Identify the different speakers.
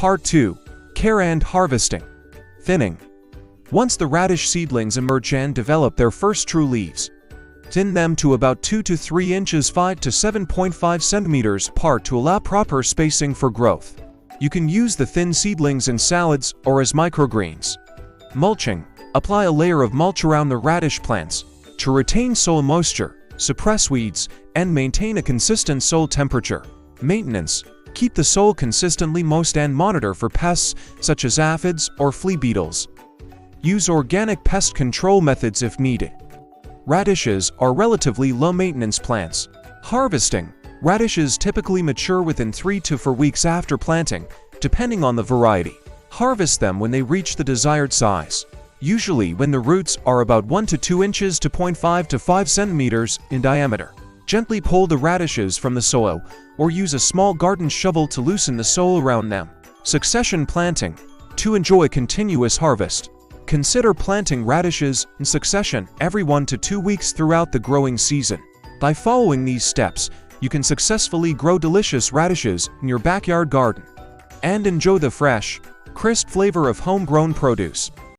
Speaker 1: Part 2. Care and Harvesting. Thinning. Once the radish seedlings emerge and develop their first true leaves, thin them to about 2 to 3 inches 5 to 7.5 centimeters apart to allow proper spacing for growth. You can use the thin seedlings in salads or as microgreens. Mulching. Apply a layer of mulch around the radish plants to retain soil moisture, suppress weeds, and maintain a consistent soil temperature. Maintenance. Keep the soil consistently moist and monitor for pests such as aphids or flea beetles. Use organic pest control methods if needed. Radishes are relatively low-maintenance plants. Harvesting. Radishes typically mature within 3 to 4 weeks after planting, depending on the variety. Harvest them when they reach the desired size, usually when the roots are about 1 to 2 inches to 0.5 to 5 centimeters in diameter. Gently pull the radishes from the soil, or use a small garden shovel to loosen the soil around them. Succession planting. To enjoy continuous harvest, consider planting radishes in succession every 1 to 2 weeks throughout the growing season. By following these steps, you can successfully grow delicious radishes in your backyard garden and enjoy the fresh, crisp flavor of homegrown produce.